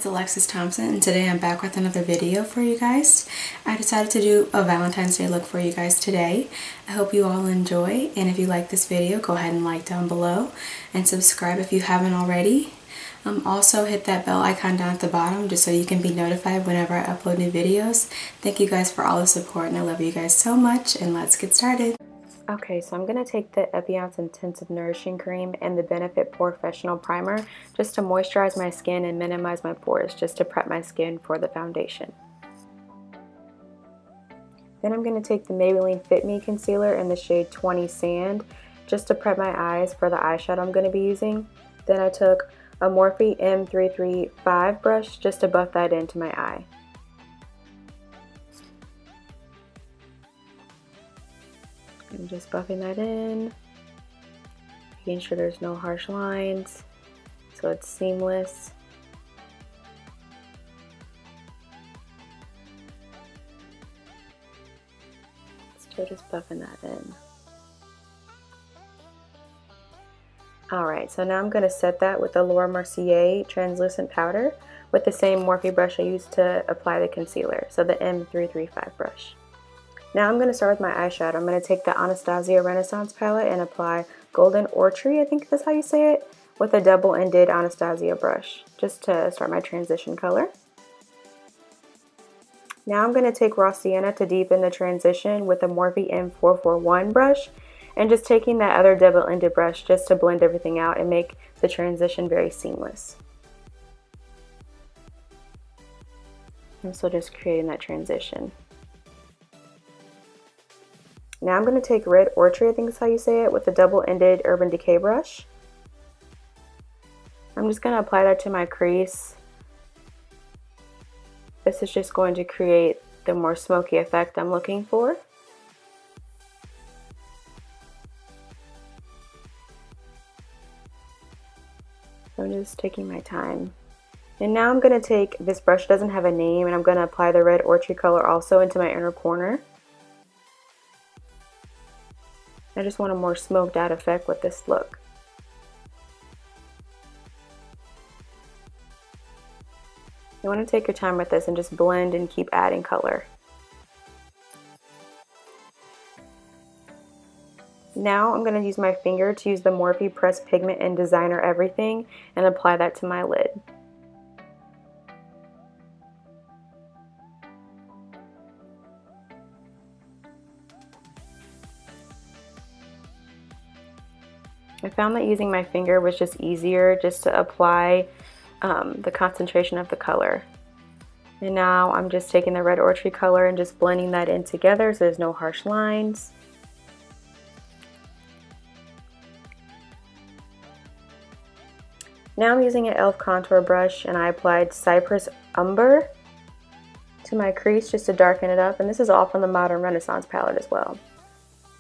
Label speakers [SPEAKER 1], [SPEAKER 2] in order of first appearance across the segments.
[SPEAKER 1] Alexis Thompson, and today I'm back with another video for you guys. I decided to do a Valentine's Day look for you guys today. I hope you all enjoy, and if you like this video, go ahead and like down below and subscribe if you haven't already. Also hit that bell icon down at the bottom just so you can be notified whenever I upload new videos. Thank you guys for all the support, and I love you guys so much, and let's get started. Okay, so I'm going to take the Eviance Intensive Nourishing Cream and the Benefit Professional Primer just to moisturize my skin and minimize my pores, just to prep my skin for the foundation. Then I'm going to take the Maybelline Fit Me Concealer in the shade 20 Sand just to prep my eyes for the eyeshadow I'm going to be using. Then I took a Morphe M335 brush just to buff that into my eye. I'm just buffing that in, making sure there's no harsh lines, so it's seamless. Still just buffing that in. Alright, so now I'm going to set that with the Laura Mercier translucent powder with the same Morphe brush I used to apply the concealer, so the M335 brush. Now I'm going to start with my eyeshadow. I'm going to take the Anastasia Renaissance palette and apply Golden Orchard, I think that's how you say it, with a double-ended Anastasia brush, just to start my transition color. Now I'm going to take Raw Sienna to deepen the transition with a Morphe M441 brush, and just taking that other double-ended brush just to blend everything out and make the transition very seamless. I'm still just creating that transition. Now I'm going to take Red Orchard, I think is how you say it, with a double-ended Urban Decay brush. I'm just going to apply that to my crease. This is just going to create the more smoky effect I'm looking for. So I'm just taking my time. And now I'm going to take this brush, it doesn't have a name, and I'm going to apply the Red Orchard color also into my inner corner. I just want a more smoked out effect with this look. You want to take your time with this and just blend and keep adding color. Now I'm going to use my finger to use the Morphe Pressed Pigment in Designer Everything and apply that to my lid. I found that using my finger was just easier just to apply the concentration of the color. And now I'm just taking the Red Orchard color and just blending that in together so there's no harsh lines. Now I'm using an e.l.f. contour brush and I applied Cypress Umber to my crease just to darken it up, and this is all from the Modern Renaissance palette as well.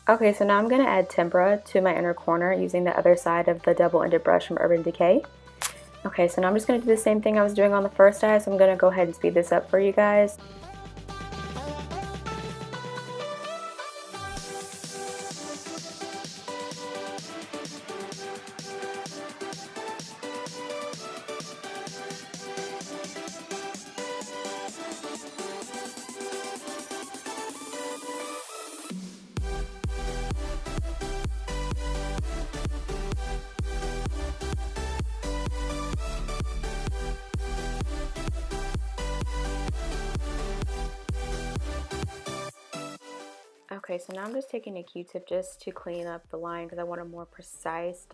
[SPEAKER 1] Okay, so now I'm going to add tempera to my inner corner using the other side of the double-ended brush from Urban Decay. Okay, so now I'm just going to do the same thing I was doing on the first eye, so I'm going to go ahead and speed this up for you guys. Okay, so now I'm just taking a Q-tip just to clean up the line because I want a more precise,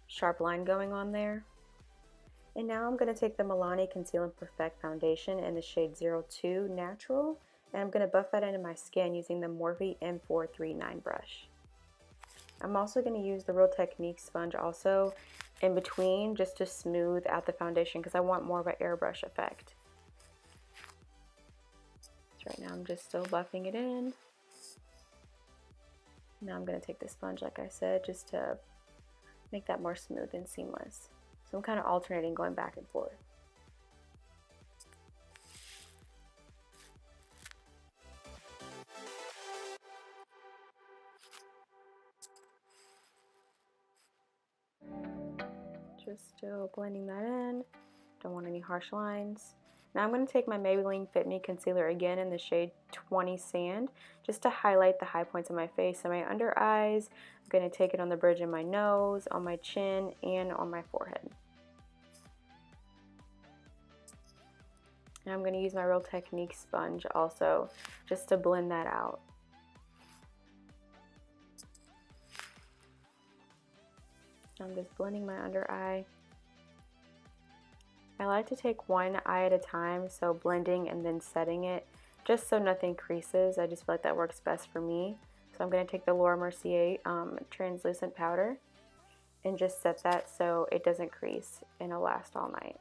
[SPEAKER 1] sharp line going on there. And now I'm going to take the Milani Conceal and Perfect Foundation in the shade 02 Natural, and I'm going to buff that into my skin using the Morphe M439 brush. I'm also going to use the Real Techniques sponge also in between just to smooth out the foundation because I want more of an airbrush effect. Right now I'm just still buffing it in. Now I'm going to take the sponge, like I said, just to make that more smooth and seamless. So I'm kind of alternating, going back and forth. Just still blending that in. Don't want any harsh lines. Now I'm going to take my Maybelline Fit Me concealer again in the shade 20 Sand, just to highlight the high points of my face. So my under eyes, I'm going to take it on the bridge of my nose, on my chin, and on my forehead. And I'm going to use my Real Technique sponge also, just to blend that out. I'm just blending my under eye. I like to take one eye at a time, so blending and then setting it, just so nothing creases. I just feel like that works best for me. So I'm going to take the Laura Mercier translucent powder and just set that so it doesn't crease and it'll last all night.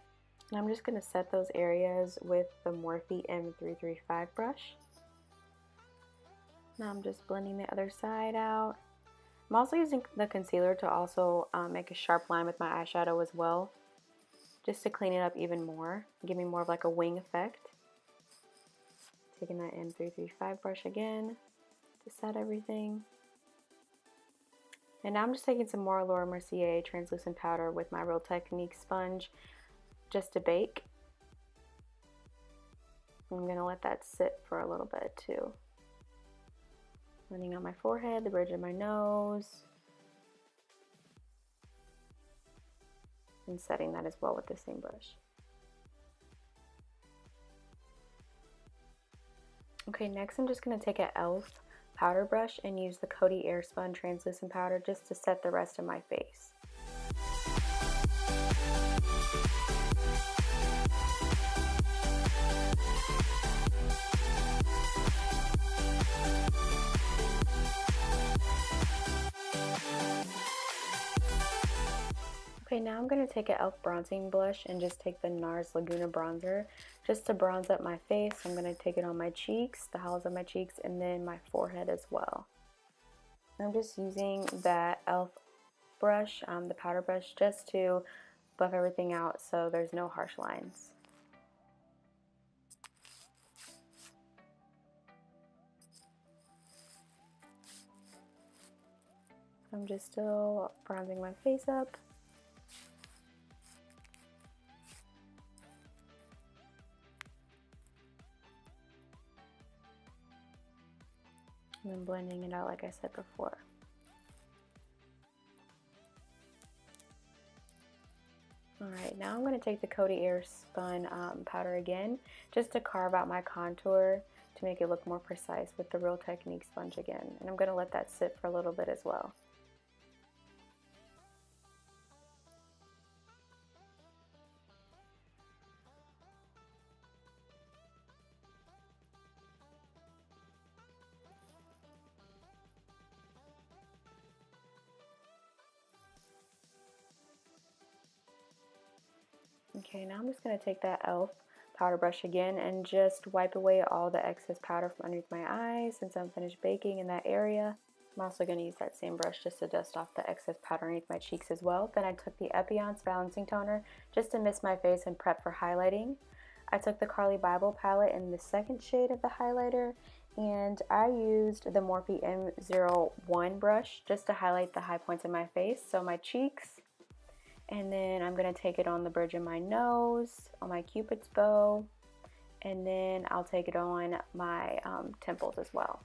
[SPEAKER 1] And I'm just going to set those areas with the Morphe M335 brush. Now I'm just blending the other side out. I'm also using the concealer to also make a sharp line with my eyeshadow as well, just to clean it up even more, give me more of like a wing effect. Taking that M335 brush again to set everything. And now I'm just taking some more Laura Mercier translucent powder with my Real Technique sponge just to bake. I'm gonna let that sit for a little bit too. Blending on my forehead, the bridge of my nose, and setting that as well with the same brush. Okay, next I'm just going to take an e.l.f. powder brush and use the Coty Airspun translucent powder just to set the rest of my face. Okay, now I'm going to take an e.l.f. bronzing blush and just take the NARS Laguna bronzer just to bronze up my face. I'm going to take it on my cheeks, the hollows of my cheeks, and then my forehead as well. I'm just using that e.l.f. brush, the powder brush, just to buff everything out so there's no harsh lines. I'm just still bronzing my face up. And then blending it out like I said before. Alright, now I'm going to take the Coty Airspun powder again, just to carve out my contour to make it look more precise with the Real Technique sponge again. And I'm going to let that sit for a little bit as well. Okay, now I'm just going to take that e.l.f. powder brush again and just wipe away all the excess powder from underneath my eyes since I'm finished baking in that area. I'm also going to use that same brush just to dust off the excess powder underneath my cheeks as well. Then I took the Epionce Balancing Toner just to mist my face and prep for highlighting. I took the Carly Bible palette in the second shade of the highlighter, and I used the Morphe M01 brush just to highlight the high points of my face, so my cheeks. And then I'm going to take it on the bridge of my nose, on my Cupid's bow, and then I'll take it on my temples as well.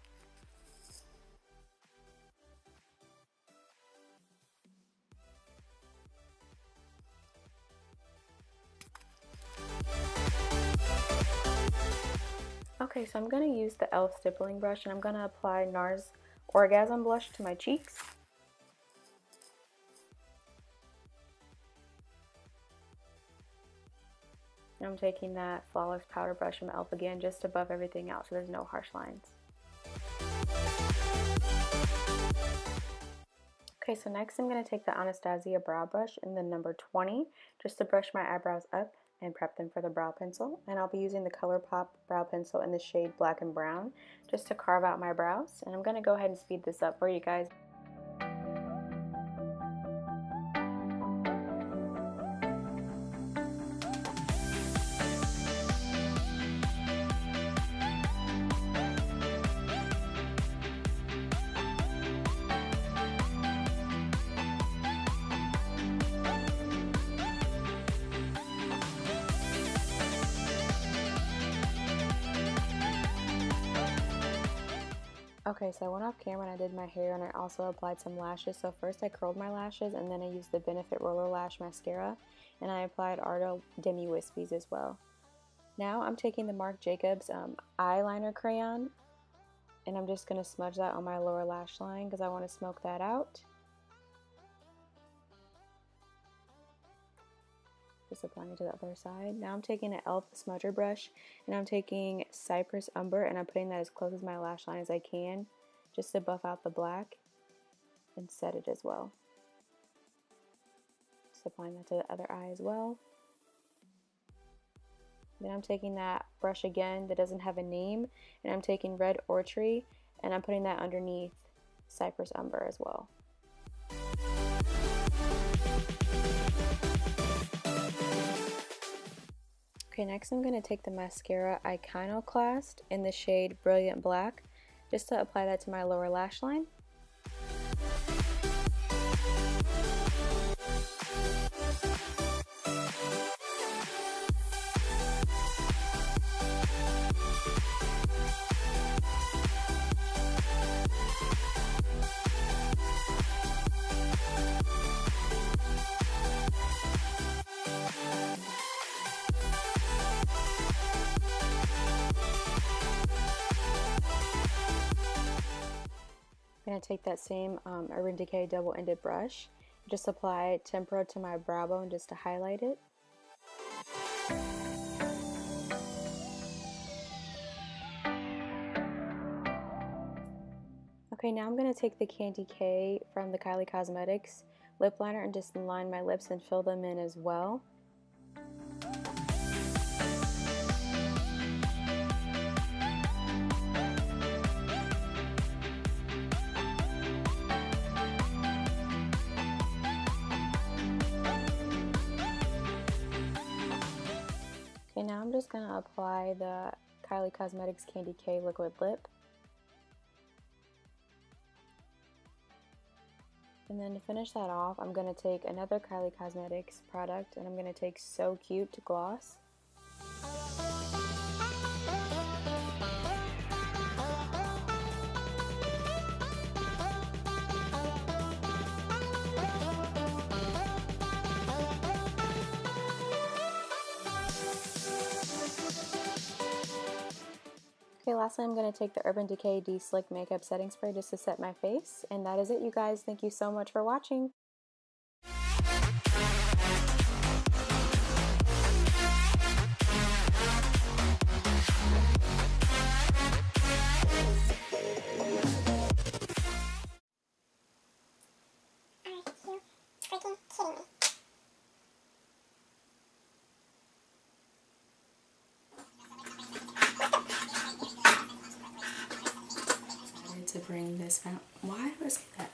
[SPEAKER 1] Okay, so I'm going to use the e.l.f. stippling brush and I'm going to apply NARS Orgasm Blush to my cheeks. And I'm taking that Flawless powder brush from e.l.f. again just to buff everything out so there's no harsh lines. Okay, so next I'm going to take the Anastasia brow brush in the number 20 just to brush my eyebrows up and prep them for the brow pencil. And I'll be using the ColourPop brow pencil in the shade Black and Brown just to carve out my brows. And I'm going to go ahead and speed this up for you guys. Okay, so I went off camera and I did my hair and I also applied some lashes. So first I curled my lashes and then I used the Benefit Roller Lash Mascara and I applied Ardell Demi Wispies as well. Now I'm taking the Marc Jacobs eyeliner crayon and I'm just going to smudge that on my lower lash line because I want to smoke that out. Just applying it to the other side. Now I'm taking an e.l.f. smudger brush and I'm taking Cypress Umber and I'm putting that as close as my lash line as I can just to buff out the black and set it as well. Just applying that to the other eye as well. Then I'm taking that brush again that doesn't have a name and I'm taking Red Orchard and I'm putting that underneath Cypress Umber as well. Okay, next I'm going to take the mascara Iconoclast in the shade Brilliant Black just to apply that to my lower lash line. I'm going to take that same Urban Decay double-ended brush, just apply Tempera to my brow bone just to highlight it. Okay, now I'm going to take the Candy K from the Kylie Cosmetics lip liner and just line my lips and fill them in as well. Okay, now I'm just going to apply the Kylie Cosmetics Candy K liquid lip. And then to finish that off, I'm going to take another Kylie Cosmetics product and I'm going to take So Cute Gloss. Okay, lastly I'm going to take the Urban Decay De-Slick Makeup Setting Spray just to set my face. And that is it, you guys. Thank you so much for watching. To bring this out. Why do I say that?